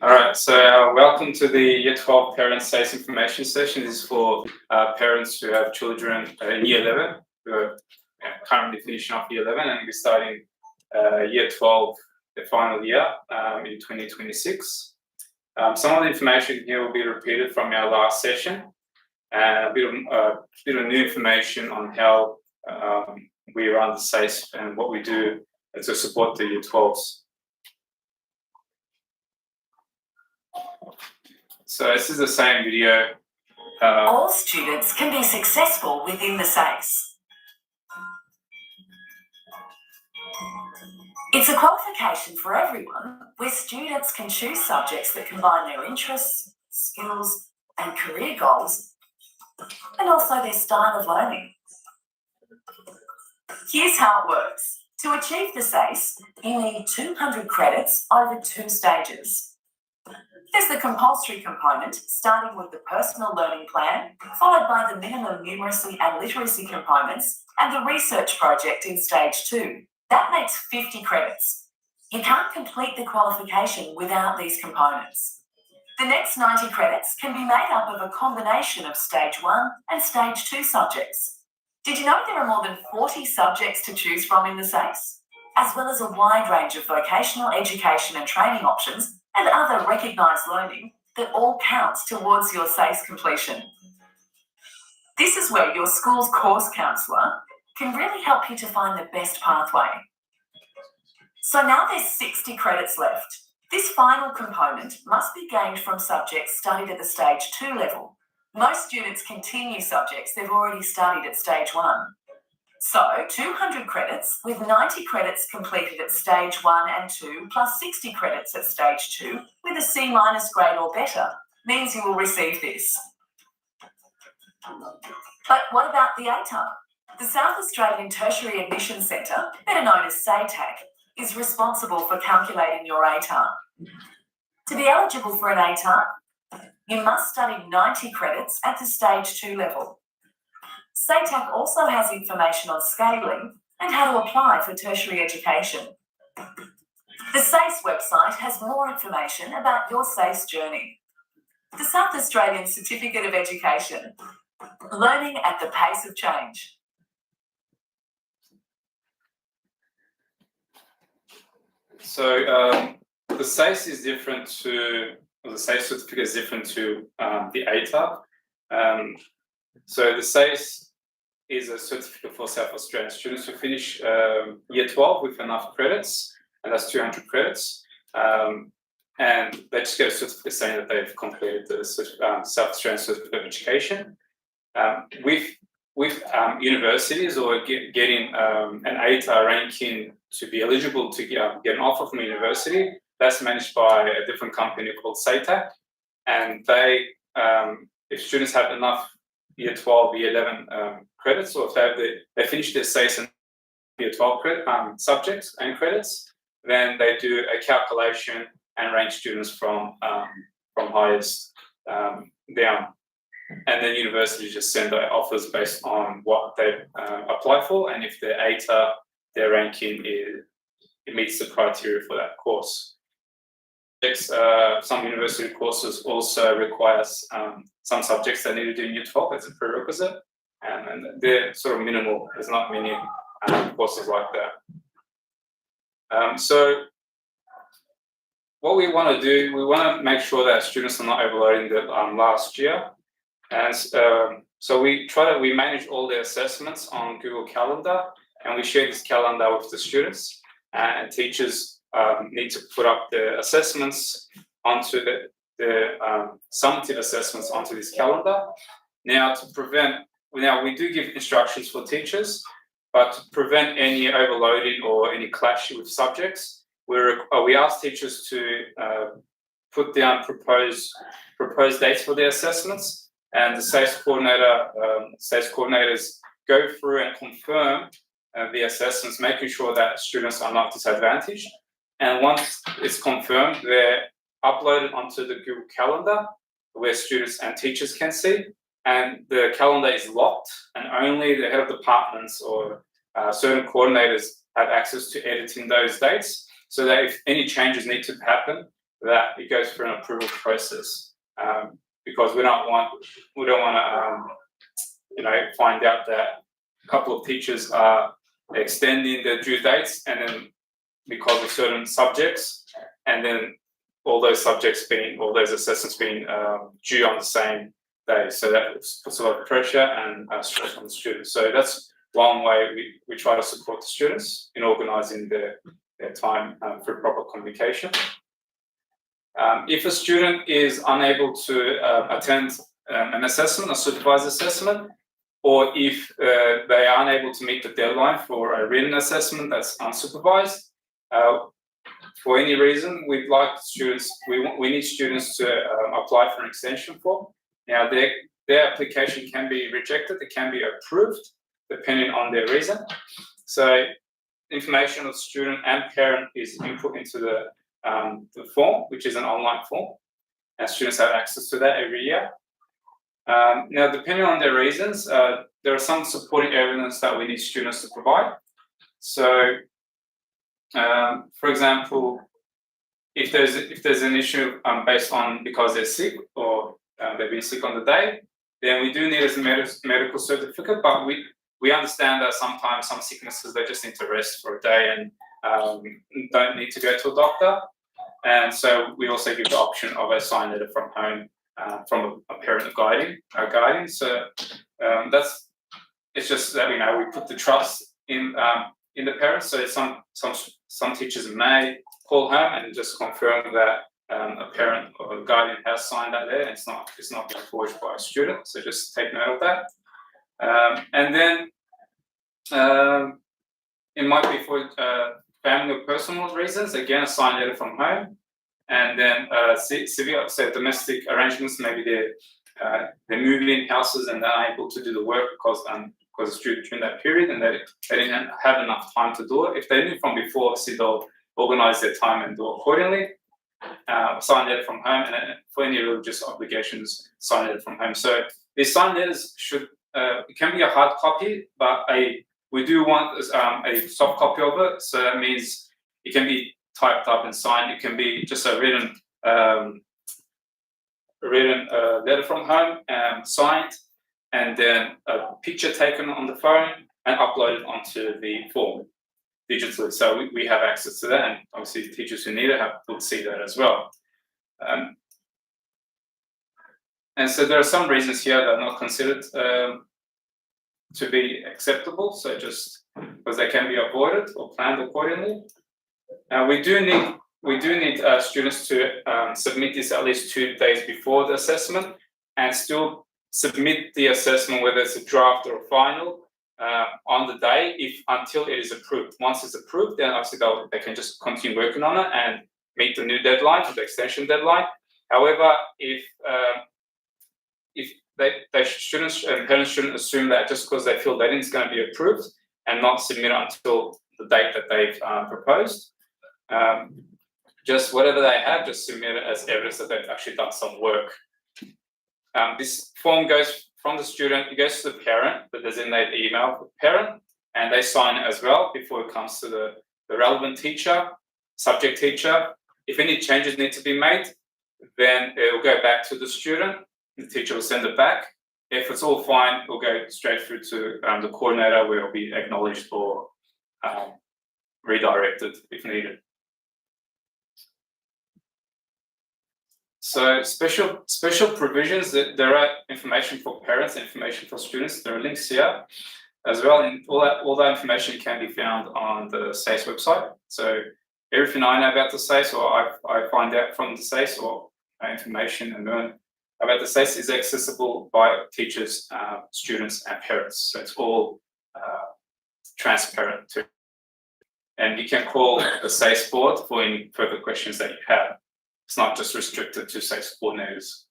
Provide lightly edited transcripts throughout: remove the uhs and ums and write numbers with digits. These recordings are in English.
All right, so welcome to the Year 12 Parent SACE information session. This is for parents who have children in Year 11, who are currently finishing off Year 11 and we're starting Year 12, the final year in 2026. Some of the information here will be repeated from our last session, and a bit of new information on how we run the SACE and what we do to support the Year 12s. So this is the same video. All students can be successful within the SACE. It's a qualification for everyone where students can choose subjects that combine their interests, skills and career goals, and also their style of learning. Here's how it works. To achieve the SACE, you need 200 credits over 2 stages. There's the compulsory component, starting with the personal learning plan, followed by the minimum numeracy and literacy components, and the research project in stage 2. That makes 50 credits. You can't complete the qualification without these components. The next 90 credits can be made up of a combination of stage 1 and stage 2 subjects. Did you know there are more than 40 subjects to choose from in the SACE? As well as a wide range of vocational education and training options and other recognised learning that all counts towards your SACE completion. This is where your school's course counsellor can really help you to find the best pathway. So now there's 60 credits left. This final component must be gained from subjects studied at the stage 2 level. Most students continue subjects they've already studied at stage 1. So 200 credits with 90 credits completed at stage 1 and 2 plus 60 credits at stage 2 with a C- grade or better means you will receive this. But what about the ATAR? The South Australian Tertiary Admission Centre, better known as SATAC, is responsible for calculating your ATAR. To be eligible for an ATAR, you must study 90 credits at the stage 2 level. SATAC also has information on scaling and how to apply for tertiary education. The SACE website has more information about your SACE journey. The South Australian Certificate of Education, learning at the pace of change. So the SACE is different to, or the SACE certificate is different to the ATAR. So the SACE is a certificate for South Australian students who finish Year 12 with enough credits, and that's 200 credits. And they just get a certificate saying that they've completed the South Australian Certificate of Education. With universities or getting an ATAR ranking to be eligible to get an offer from a university, that's managed by a different company called SATAC. And they, if students have enough Year 12, Year 11 credits, or if they finish their SACE and Year 12 subjects and credits, then they do a calculation and rank students from highest down. And then universities just send their offers based on what they apply for, and if their ATAR, their ranking it meets the criteria for that course. Some university courses also require some subjects they need to do in Year 12 as a prerequisite, and they're sort of minimal. There's not many courses like that. So what we want to do, we want to make sure that students are not overloading the last year, and so we manage all their assessments on Google Calendar, and we share this calendar with the students, and teachers need to put up the assessments onto the summative assessments onto this calendar. Now, we do give instructions for teachers, but to prevent any overloading or any clash with subjects, we ask teachers to put down proposed dates for their assessments, and the SACE coordinators go through and confirm the assessments, making sure that students are not disadvantaged. And once it's confirmed, they're uploaded onto the Google Calendar where students and teachers can see, and the calendar is locked, and only the head of departments or certain coordinators have access to editing those dates, so that if any changes need to happen, that it goes through an approval process. Because we don't want to, find out that a couple of teachers are extending their due dates, and then because of certain subjects, and then all those assessments being due on the same day. So that puts a lot of pressure and stress on the students. So that's one way we try to support the students in organising their time through proper communication. If a student is unable to attend an assessment, a supervised assessment, or if they are unable to meet the deadline for a written assessment that's unsupervised, for any reason, we'd like students, we need students to apply for an extension form. Now, their application can be rejected, it can be approved, depending on their reason. So, information of student and parent is input into the form, which is an online form, and students have access to that every year. Now, depending on their reasons, there are some supporting evidence that we need students to provide. So, for example, if there's an issue based on because they're sick or they've been sick on the day, then we do need a medical certificate. But we understand that sometimes some sicknesses they just need to rest for a day and don't need to go to a doctor. And so we also give the option of a signed letter from home from a parent guiding. So it's just that we put the trust in the parents. So some teachers may call home and just confirm that a parent or a guardian has signed that letter, and it's not being forged by a student. So just take note of that. And then it might be for family or personal reasons. Again, a signed letter from home, and then severe, domestic arrangements. Maybe they're moving in houses and they're unable to do the work because it's due during that period, and they didn't have enough time to do it. If they knew from before, obviously they'll organise their time and do it accordingly. Signed letter from home, and for any religious obligations, signed letter from home. So these signed letters it can be a hard copy, but we do want a soft copy of it. So that means it can be typed up and signed. It can be just a written letter from home, signed, and then a picture taken on the phone and uploaded onto the form digitally. So we have access to that, and obviously teachers who need it will see that as well. And so there are some reasons here that are not considered to be acceptable. So just because they can be avoided or planned accordingly. We do need students to submit this at least 2 days before the assessment, and still submit the assessment, whether it's a draft or a final, on the day until it is approved. Once it's approved, then obviously they can just continue working on it and meet the new deadline, the extension deadline. However, if students and parents shouldn't assume that just because they feel that it's going to be approved and not submit it until the date that they've proposed. Just whatever they have, just submit it as evidence that they've actually done some work. This form goes from the student, it goes to the parent, the designated email for the parent, and they sign it as well before it comes to the relevant teacher, subject teacher. If any changes need to be made, then it will go back to the student. The teacher will send it back. If it's all fine, it will go straight through to the coordinator, where it will be acknowledged or redirected if needed. So special provisions, there are information for parents, information for students. There are links here as well, and all that information can be found on the SACE website. So everything I know about the SACE, or I find out from the SACE, or information and learn about the SACE, is accessible by teachers, students, and parents. So it's all transparent too. And you can call the SACE board for any further questions that you have. It's not just restricted to SACE coordinators.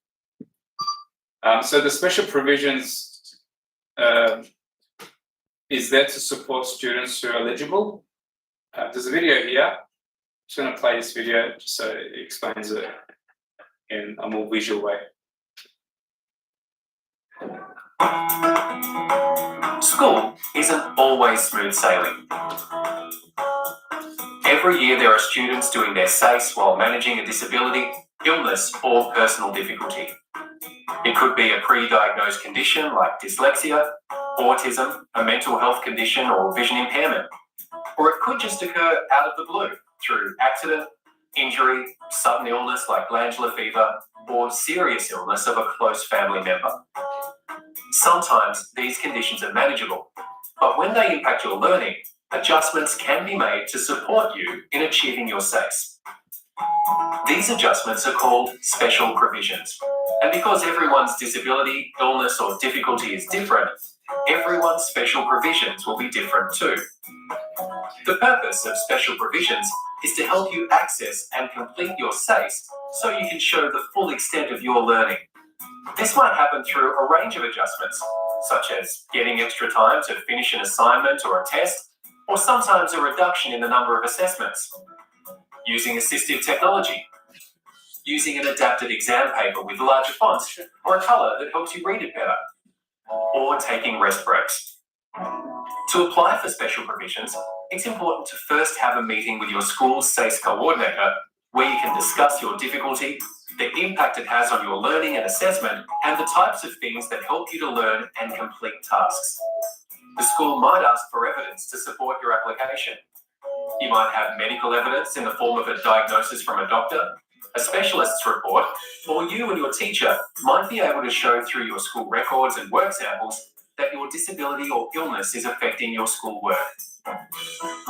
So the special provisions is there to support students who are eligible. There's a video here. I'm just going to play this video just so it explains it in a more visual way. School isn't always smooth sailing. Every year there are students doing their SACE while managing a disability, illness or personal difficulty. It could be a pre-diagnosed condition like dyslexia, autism, a mental health condition or vision impairment. Or it could just occur out of the blue through accident, injury, sudden illness like glandular fever, or serious illness of a close family member. Sometimes these conditions are manageable, but when they impact your learning, adjustments can be made to support you in achieving your SACE. These adjustments are called special provisions, and because everyone's disability, illness or difficulty is different, everyone's special provisions will be different too. The purpose of special provisions is to help you access and complete your SACE so you can show the full extent of your learning. This might happen through a range of adjustments, such as getting extra time to finish an assignment or a test, or sometimes a reduction in the number of assessments. Using assistive technology, using an adapted exam paper with larger fonts or a colour that helps you read it better, or taking rest breaks. To apply for special provisions, it's important to first have a meeting with your school's SACE coordinator where you can discuss your difficulty, the impact it has on your learning and assessment, and the types of things that help you to learn and complete tasks. The school might ask for evidence to support your application. You might have medical evidence in the form of a diagnosis from a doctor, a specialist's report, or you and your teacher might be able to show through your school records and work samples that your disability or illness is affecting your school work.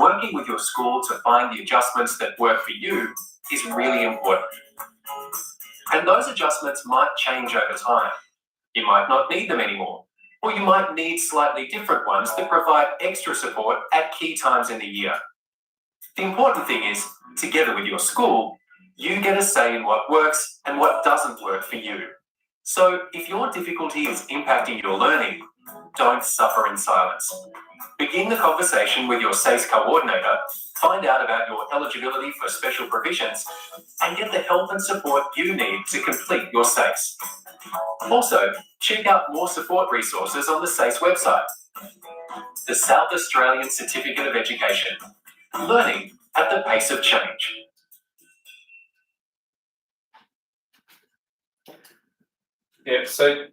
Working with your school to find the adjustments that work for you is really important. And those adjustments might change over time. You might not need them anymore, or you might need slightly different ones that provide extra support at key times in the year. The important thing is, together with your school, you get a say in what works and what doesn't work for you. So if your difficulty is impacting your learning, don't suffer in silence. Begin the conversation with your SACE coordinator, find out about your eligibility for special provisions, and get the help and support you need to complete your SACE. Also, check out more support resources on the SACE website. The South Australian Certificate of Education. Learning at the pace of change. Yeah, so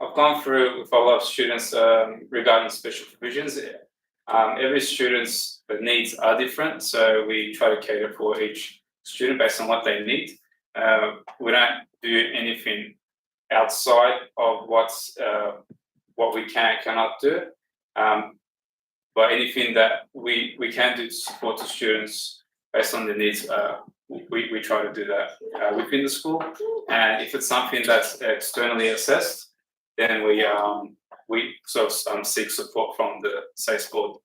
I've gone through with a lot of students regarding special provisions. Every student's needs are different, so we try to cater for each student based on what they need. We don't do anything outside of what we can and cannot do, but anything that we can do to support the students based on the needs, we try to do that within the school. And if it's something that's externally assessed, then we sort of seek support from the SACE board.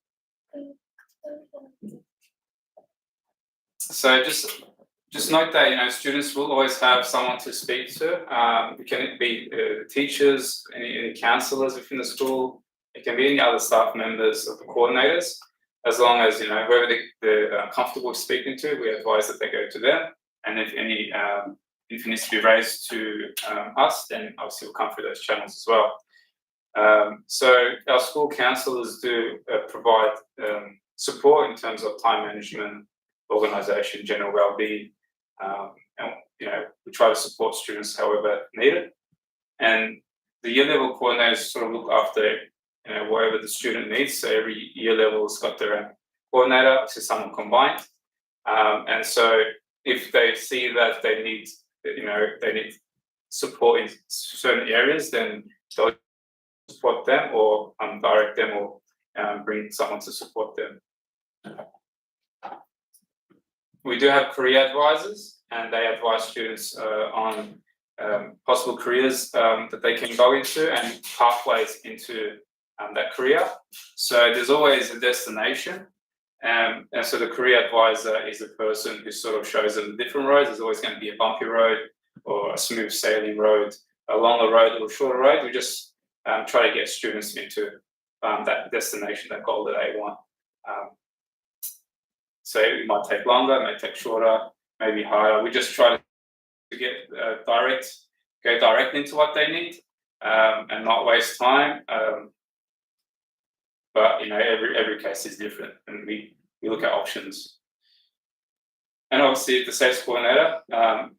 So just note that students will always have someone to speak to. It can be teachers, any counsellors within the school. It can be any other staff members or the coordinators. As long as whoever they're comfortable speaking to, we advise that they go to them. And if any if it needs to be raised to us, then obviously we'll come through those channels as well. So our school counsellors do provide support in terms of time management, organisation, general well-being, and we try to support students however needed. And the year level coordinators sort of look after whatever the student needs. So every year level's got their own coordinator, obviously someone combined. And so if they see that they need support in certain areas, then they'll support them or direct them or bring someone to support them. We do have career advisors, and they advise students on possible careers that they can go into and pathways into that career. So there's always a destination. And so the career advisor is the person who sort of shows them the different roads. There's always going to be a bumpy road or a smooth sailing road, a longer road or a shorter road. We just try to get students into that destination, that goal that they want. So it might take longer, it might take shorter, maybe harder. We just try to get go directly into what they need. and not waste time. But every case is different, and we look at options. And obviously, the SACE coordinator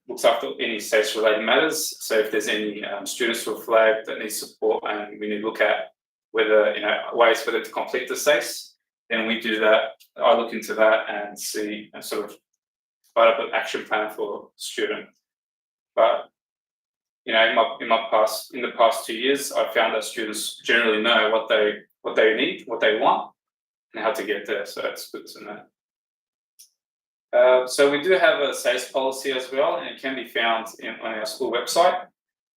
looks after any SACE related matters. So if there's any students who are flagged that need support, and we need to look at whether ways for them to complete the SACE, then we do that. I look into that and see and sort of write up an action plan for student. But in the past 2 years, I found that students generally know what they need, what they want, and how to get there. So it's good to know. So we do have a SACE policy as well, and it can be found on our school website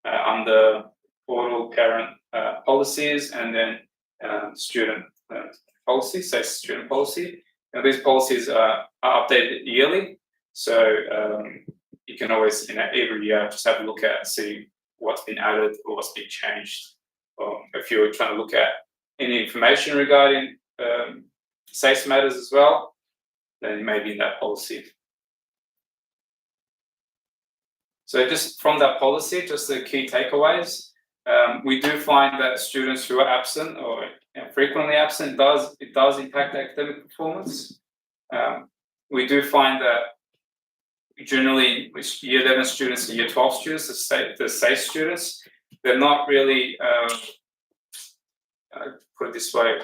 under portal parent policies, and then student policy, SACE student policy. And these policies are updated yearly, so you can always every year just have a look at, see what's been added or what's been changed. Or if you're trying to look at any information regarding SACE matters as well, then it may be in that policy. So just from that policy, just the key takeaways. We do find that students who are absent or frequently absent, it does impact academic performance. We do find that generally with year 11 students and year 12 students, the SACE students, they're not really, put it this way,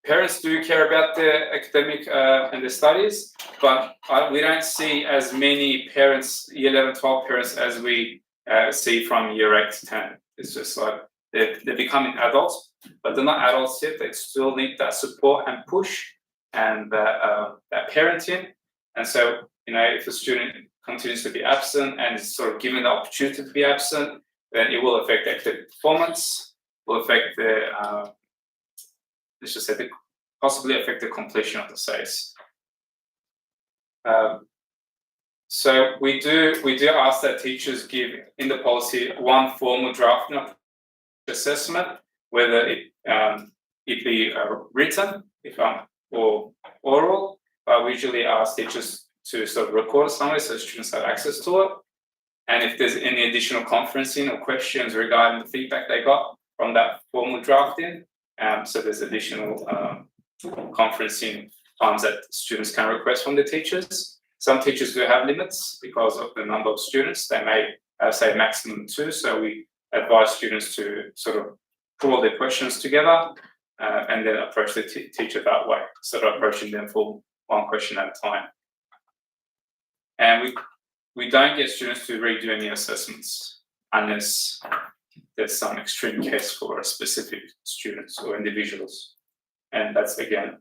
parents do care about their academic and their studies, but we don't see as many parents, year 11, 12 parents, as we see from year 8 to 10. It's just like they're becoming adults, but they're not adults yet. They still need that support and push and that parenting. And so, if a student continues to be absent and is sort of given the opportunity to be absent, then it will affect academic performance, will affect their let's just say possibly affect the completion of the SACE. So we do ask that teachers give in the policy one formal drafting of assessment, whether it be written or oral. But we usually ask teachers to sort of record somewhere so students have access to it. And if there's any additional conferencing or questions regarding the feedback they got from that formal drafting, so there's additional conferencing times that students can request from the teachers. Some teachers do have limits because of the number of students. They may have, say, maximum 2. So we advise students to sort of put all their questions together and then approach the teacher that way, instead of approaching them for one question at a time. And we don't get students to redo any assessments unless there's some extreme case for a specific students or individuals. And that's, again,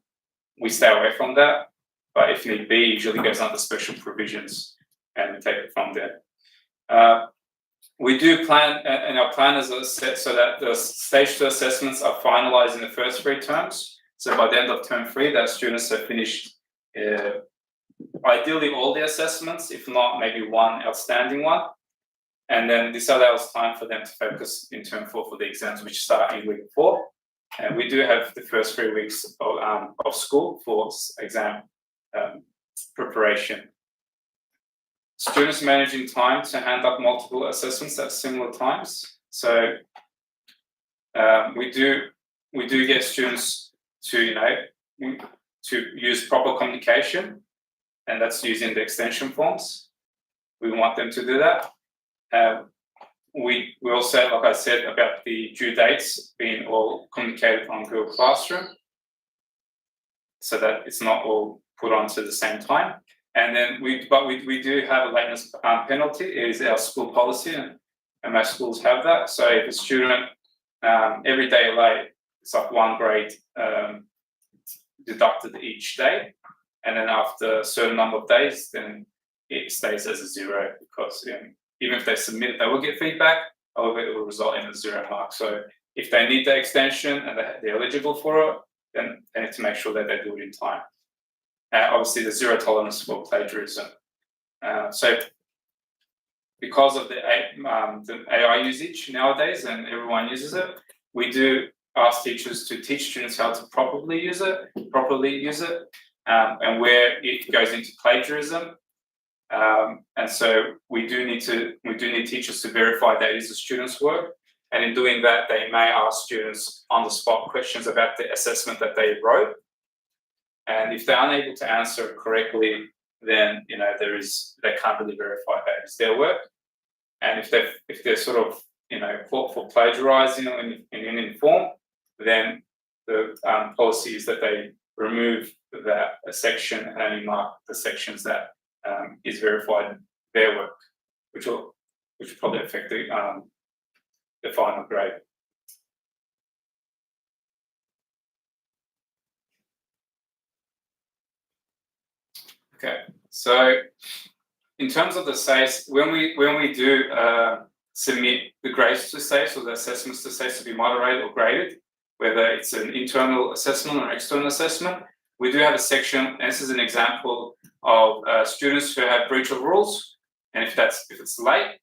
we stay away from that. But if need be, usually goes under special provisions and we take it from there. We do plan, and our planners are set so that the stage 2 assessments are finalized in the first 3 terms. So by the end of term 3, that students have finished ideally all the assessments, if not maybe one outstanding one. And then this allows time for them to focus in term 4 for the exams, which start in week 4. And we do have the first 3 weeks of school for exam preparation. Students managing time to hand up multiple assessments at similar times. So we do get students to use proper communication, and that's using the extension forms. We want them to do that. We also, like I said, about the due dates being all communicated on Google Classroom, so that it's not all put onto the same time. And then we do have a lateness penalty. It is our school policy, and most schools have that. So if a student every day late, it's like 1 grade deducted each day, and then after a certain number of days, then it stays as a 0, because even if they submit it, they will get feedback. However, it will result in a 0 mark. So if they need the extension and they're eligible for it, then they need to make sure that they do it in time. Obviously, there's 0 tolerance for plagiarism. So because of the AI usage nowadays, and everyone uses it, we do ask teachers to teach students how to properly use it, and where it goes into plagiarism, And so we do need teachers to verify that is the student's work. And in doing that, they may ask students on the spot questions about the assessment that they wrote. And if they're unable to answer correctly, then they can't really verify that it's their work. And if they're sort of caught for plagiarizing in any form, then the policy is that they remove that section and only mark the sections that is verified their work, which will probably affect the final grade. Okay, so in terms of the SACE, when we do submit the grades to SACE or the assessments to SACE to be moderated or graded, whether it's an internal assessment or external assessment, we do have a section, and this is an example of students who have breach of rules, and if it's late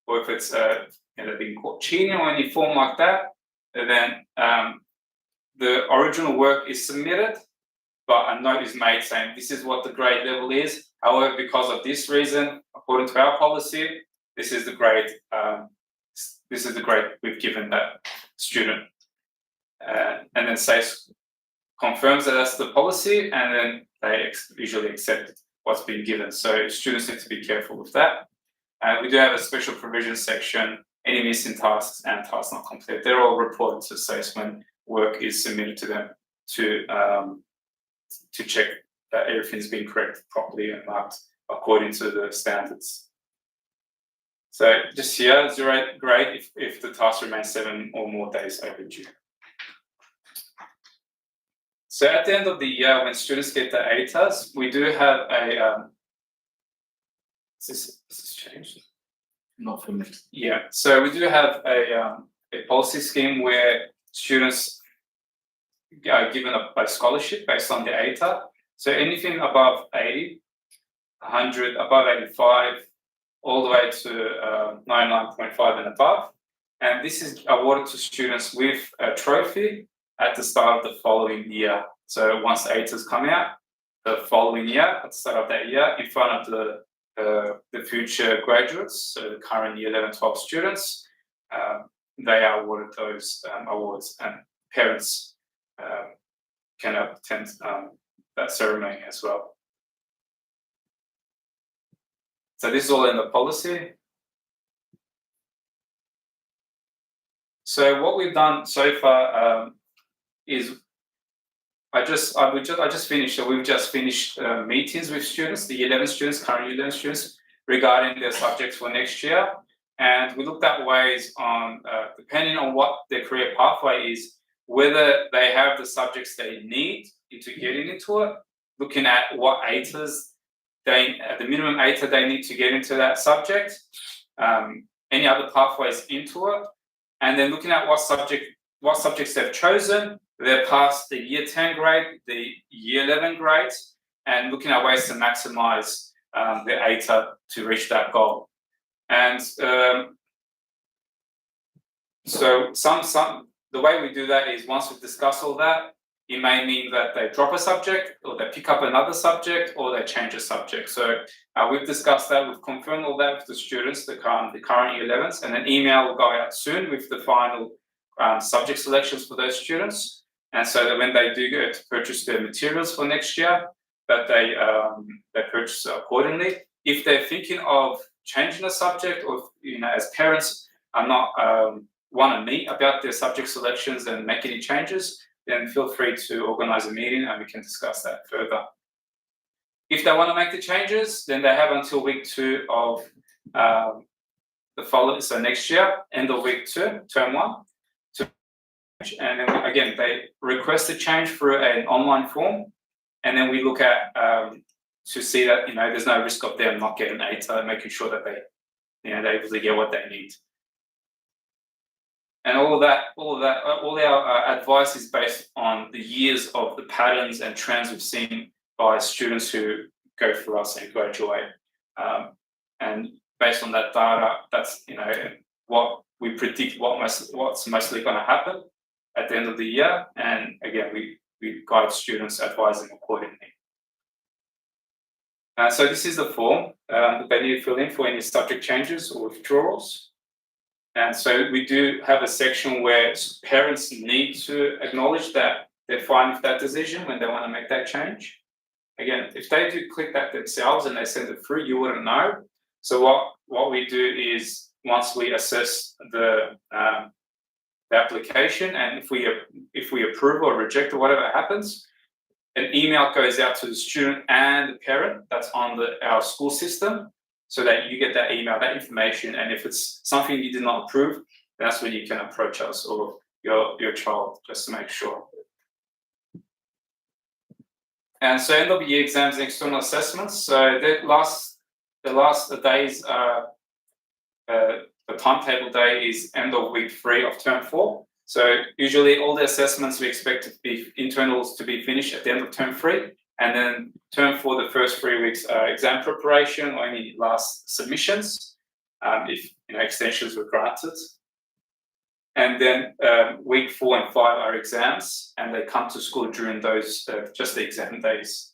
or if it's being caught cheating or any form like that, then the original work is submitted, but a note is made saying this is what the grade level is. However, because of this reason, according to our policy, this is the grade. This is the grade we've given that student, and then SACE confirms that that's the policy, and then they usually accept what's been given. So students need to be careful with that. We do have a special provision section. Any missing tasks and tasks not complete, they're all reported to SACE when work is submitted to them to check that everything's been corrected properly and marked according to the standards. So just here, 0 grade if the task remains 7 or more days overdue. So at the end of the year, when students get the ATAs, we do have a is this changed? Not for me. Yeah, so we do have a policy scheme where students are given a scholarship based on the ATA. So anything above 80, 100, above 85, all the way to 99.5 and above. And this is awarded to students with a trophy at the start of the following year. So once the ATAs come out, the following year, at the start of that year, in front of the future graduates, so the current year 11, 12 students, they are awarded those awards, and parents can attend that ceremony as well. So this is all in the policy. So what we've done so far is I just finished. So we've just finished meetings with students, the 11 students, current 11 students, regarding their subjects for next year, and we looked at ways on depending on what their career pathway is, whether they have the subjects they need into getting into it, looking at what ATAs the minimum ATA they need to get into that subject, any other pathways into it, and then looking at what subjects they've chosen, they're past the year 10 grade, the year 11 grades, and looking at ways to maximize the ATA to reach that goal. And so the way we do that is once we've discussed all that, it may mean that they drop a subject, or they pick up another subject, or they change a subject. So we've discussed that, we've confirmed all that with the students, the current year 11s, and an email will go out soon with the final subject selections for those students. And so that when they do go to purchase their materials for next year, that they purchase accordingly. If they're thinking of changing a subject, or as parents are not want to meet about their subject selections and make any changes, then feel free to organize a meeting and we can discuss that further. If they want to make the changes, then they have until week 2 of the following, so next year, end of week 2, term 1, to change. And then again, they request a change through an online form, and then we look at to see that there's no risk of them not getting ATA, making sure that they're able to get what they need. And all our advice is based on the years of the patterns and trends we've seen by students who go through us and graduate. And based on that data, that's what we predict what's mostly going to happen at the end of the year. And again, we guide students, advise them accordingly. So this is the form that they need to fill in for any subject changes or withdrawals. And so we do have a section where parents need to acknowledge that they're fine with that decision when they want to make that change. Again, if they do click that themselves and they send it through, you wouldn't know. So what we do is, once we assess the application, and if we approve or reject or whatever happens, an email goes out to the student and the parent that's on our school system, so that you get that email, that information, and if it's something you did not approve, that's when you can approach us or your child, just to make sure. And so end of year exams and external assessments. So the last days, the timetable day is end of week 3 of term 4. So usually all the assessments we expect to be internals to be finished at the end of term 3, and then term 4, the first 3 weeks exam preparation or any last submissions, if extensions were granted. And then week 4 and 5 are exams, and they come to school during those just the exam days.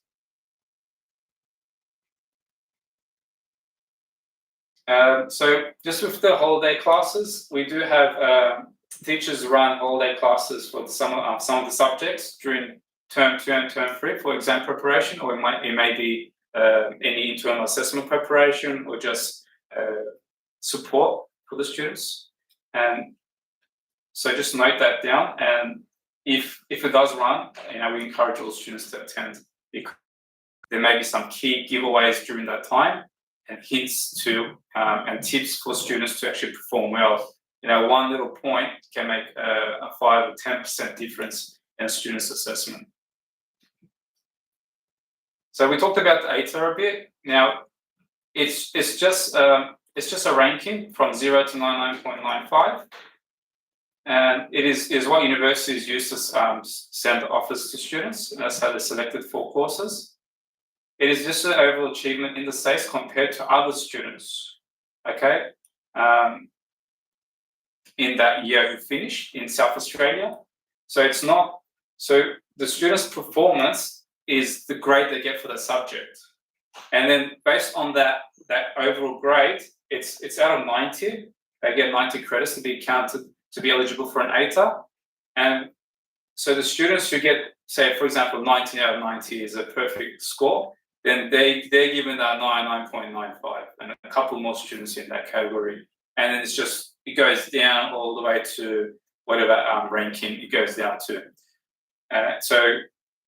So just with the holiday classes, we do have teachers run holiday classes for some of the subjects during term 2 and term 3 for exam preparation, or it may be any internal assessment preparation or just support for the students. And so just note that down. And if it does run, we encourage all students to attend. There may be some key giveaways during that time, and hints to and tips for students to actually perform well. One little point can make a 5 or 10% difference in a student's assessment. So we talked about the ATAR a bit. Now, it's just a ranking from 0 to 99.95, and it is what universities use to send offers to students, and that's how they're selected for courses. It is just an overall achievement in the SACE compared to other students, okay, in that year who finished in South Australia. So it's not, so the student's performance is the grade they get for the subject. And then based on that overall grade, it's out of 90. They get 90 credits to be counted to be eligible for an ATAR. And so the students who get, say, for example, 19 out of 90 is a perfect score, then they're given that 99.95, and a couple more students in that category. And then it goes down all the way to whatever ranking it goes down to. So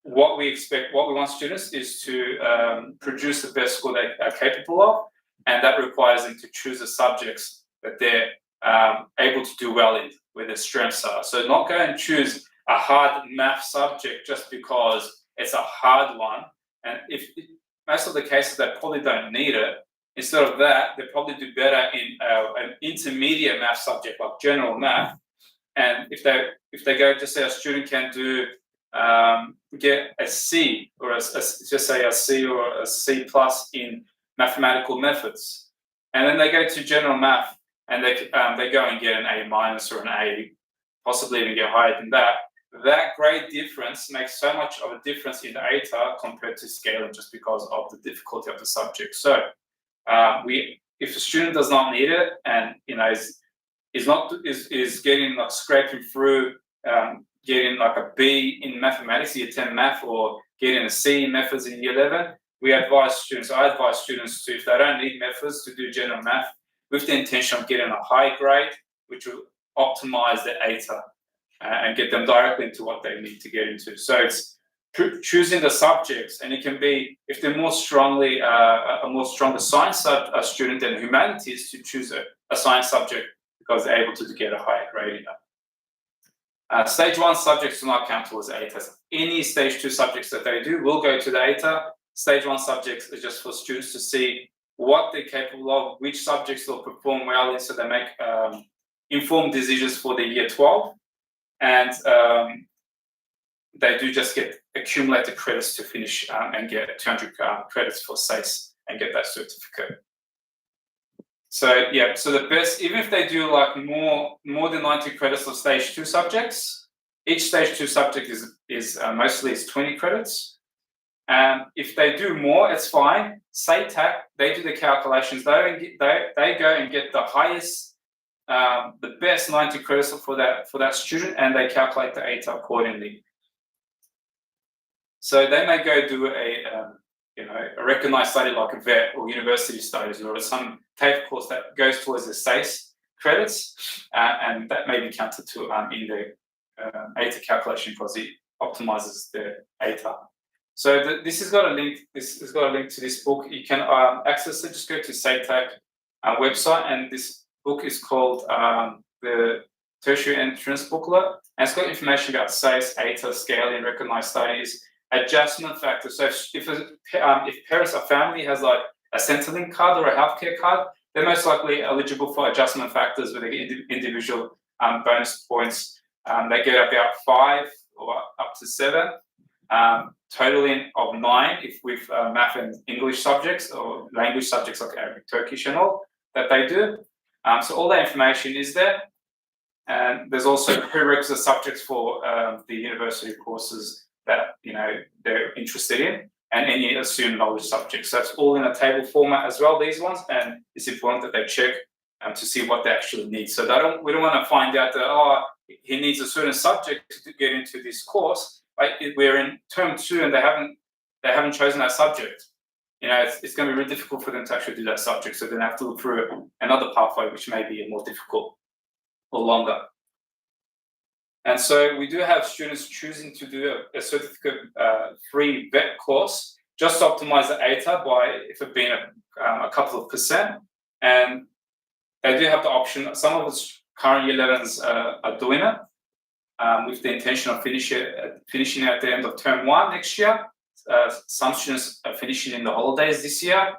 what we want students is to produce the best score they are capable of, and that requires them to choose the subjects that they're able to do well in, where their strengths are. So not go and choose a hard math subject just because it's a hard one, and if most of the cases they probably don't need it. Instead of that, they probably do better in an intermediate math subject like general math. And if they go, just say a student can do get a C or just say a C or a C plus in mathematical methods, and then they go to general math and they go and get an A minus or an A, possibly even get higher than that. That grade difference makes so much of a difference in the ATAR compared to scaling, just because of the difficulty of the subject. So if a student does not need it and is getting like scraping through, getting like a B in mathematics, year 10 math, or getting a C in methods in year 11, I advise students to, if they don't need methods, to do general math with the intention of getting a high grade, which will optimize their ATAR and get them directly into what they need to get into. So it's choosing the subjects, and it can be, if they're more strongly a more stronger science student than humanities, to choose a science subject because they're able to get a higher grade in that. Stage 1 subjects do not count towards the ATARs. Any stage 2 subjects that they do will go to the ATAR. Stage 1 subjects are just for students to see what they're capable of, which subjects they'll perform well in, so they make informed decisions for the year 12. And they do just get accumulated credits to finish and get 200 credits for SACE and get that certificate. So yeah, so the best, even if they do like more than 90 credits of stage 2 subjects, each stage 2 subject is mostly 20 credits. If they do more, it's fine. SACE, they do the calculations. They go and get the highest, the best 90 credits for that student, and they calculate the ATAR accordingly. So they may go do a recognized study like a vet or university studies or some TAFE course that goes towards the SACE credits, and that may be counted to in the ATAR calculation because it optimizes the ATAR. So this has got a link. This has got a link to this book. You can access it. Just go to SATAC website, and this book is called the Tertiary Entrance Booklet, and it's got information about SACE, ATAR, scaling, recognized studies, adjustment factors. So if parents or family has like a Centrelink card or a healthcare card, they're most likely eligible for adjustment factors with individual bonus points. They get about 5 or up to 7, totaling of 9 if with math and English subjects or language subjects like Arabic, Turkish and all that they do. So all that information is there. And there's also prerequisite subjects for the university courses that they're interested in, and any assumed knowledge subjects. So it's all in a table format as well, these ones, and it's important that they check to see what they actually need. So we don't want to find out that he needs a certain subject to get into this course. We're in term 2 and they haven't chosen that subject. It's going to be really difficult for them to actually do that subject. So then they have to look through another pathway, which may be more difficult or longer. And so we do have students choosing to do a certificate free vet course just to optimize the ATAR by if it being a couple of %. And they do have the option. Some of the current year 11s are doing it with the intention of finishing at the end of term 1 next year. Some students are finishing in the holidays this year.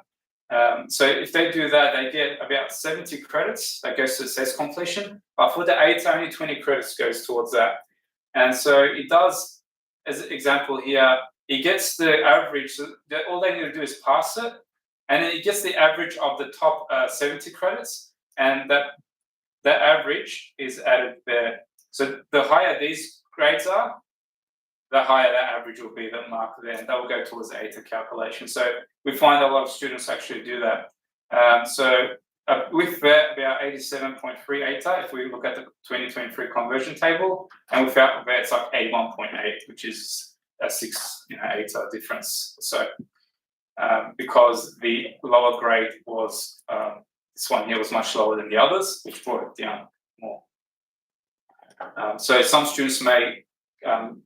So if they do that, they get about 70 credits that goes to the SACE completion. But for the ATAR, only 20 credits goes towards that. And so it does, as an example here, it gets the average. So all they need to do is pass it. And then it gets the average of the top 70 credits. And that average is added there. So the higher these grades are, the higher that average will be, that mark there, and that will go towards the ATAR calculation. So we find a lot of students actually do that. With VET, about 87.3 ATAR, if we look at the 2023 conversion table, and without VET, it's like 81.8, which is a 6 ATAR difference. So because the lower grade was, this one here was much lower than the others, which brought it down more. So some students may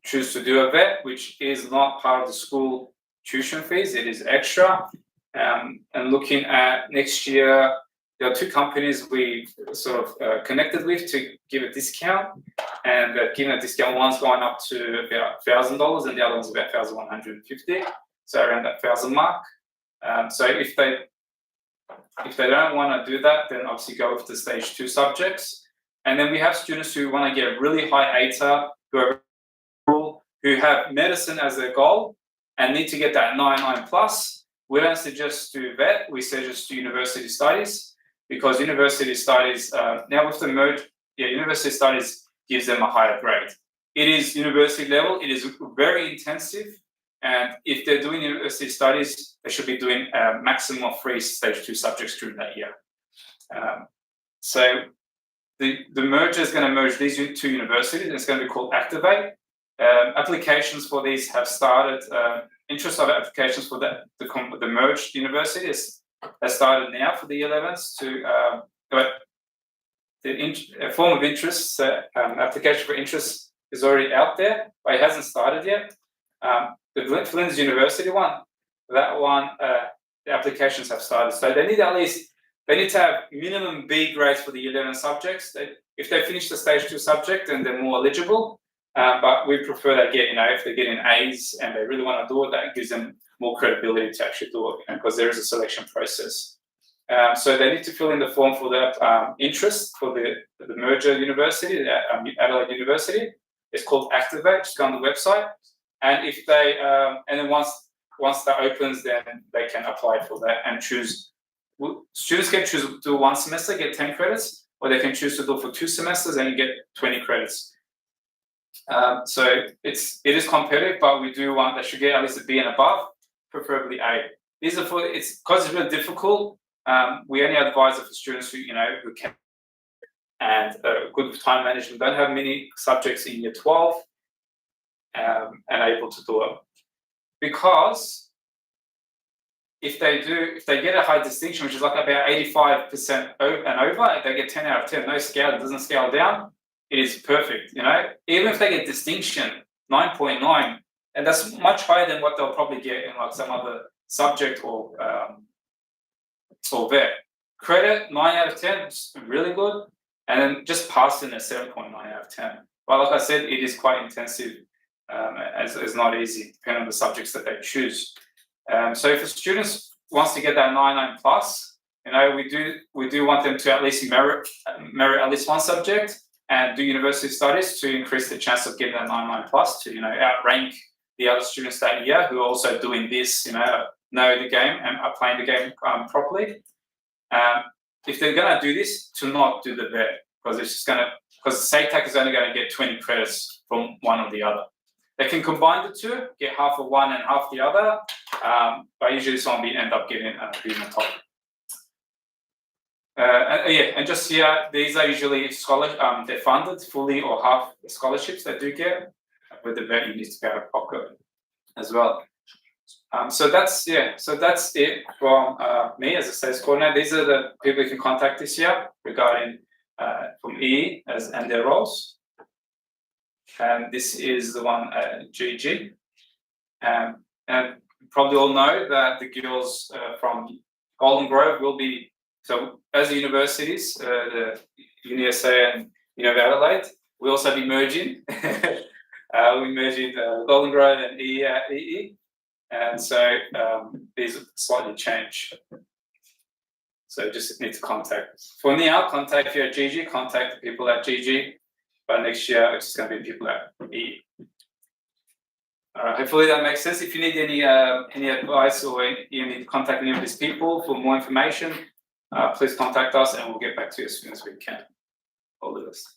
choose to do a VET, which is not part of the school tuition fees, it is extra. And looking at next year, there are 2 companies we sort of connected with to give a discount, and they're giving a discount. One's going up to about $1,000 and the other one's about $1,150, so around that 1,000 mark. So if they don't want to do that, then obviously go with the stage 2 subjects. And then we have students who want to get really high ATAR, who have medicine as their goal and need to get that 99 plus. We don't suggest to VET, we suggest to university studies, because university studies, now with the merge, university studies gives them a higher grade. It is university level, it is very intensive, and if they're doing university studies, they should be doing a maximum of 3 stage 2 subjects during that year. So the merger is going to merge these 2 universities, and it's going to be called Activate. Applications for these have started. Interest of applications for the merged universities has started now for the 11s to the form of interest. Application for interest is already out there, but it hasn't started yet. The Flinders University one, that one, the applications have started. So they need to have minimum B grades for the 11 subjects. If they finish the stage 2 subject, then they're more eligible. But we prefer they get, if they're getting A's and they really want to do it, that gives them more credibility to actually do it, because there is a selection process. So they need to fill in the form for that interest for the merger university, Adelaide University. It's called Activate. Just go on the website, and if they and then once that opens, then they can apply for that and choose. Students can choose to do 1 semester, get 10 credits, or they can choose to do it for 2 semesters and you get 20 credits. So it is competitive, but we do want they should get at least a B and above preferably A. These are for, it's because it's really difficult. We only advise it for students who, who can, and good with time management, don't have many subjects in year 12, and able to do it. Because if they get a high distinction, which is like about 85% and over, if they get 10 out of 10, no scale, it doesn't scale down, it is perfect, Even if they get distinction, 9.9, and that's much higher than what they'll probably get in like some other subject or VET. Credit, 9 out of 10, is really good, and then just passing a 7.9 out of 10. But like I said, it is quite intensive, as it's not easy, depending on the subjects that they choose. So if a student wants to get that 9.9 plus, we do want them to at least merit at least one subject and do university studies to increase the chance of getting that 9.9 plus to outrank the other students that year who are also doing this, know the game and are playing the game properly. If they're going to do this, to not do the VET, because it's just because SATAC is only going to get 20 credits from one or the other. They can combine the two, get half of one and half the other, but usually some end up being the top. And just here, these are usually they're funded fully or half the scholarships they do get. With the VET, you need to go out of pocket as well. So that's it from me as a SACE coordinator. These are the people you can contact this year regarding from EE and their roles. And this is the one at GG. And you probably all know that the girls from Golden Grove will be, so as universities, the UniSA and Adelaide, we also be merging. We merging Golden Grove and EE. And so these slightly change. So just need to contact. For now, contact if you're at GG, contact the people at GG. But next year, it's just going to be people at E. All right, hopefully that makes sense. If you need any advice or you need to contact any of these people for more information, please contact us and we'll get back to you as soon as we can. All the best.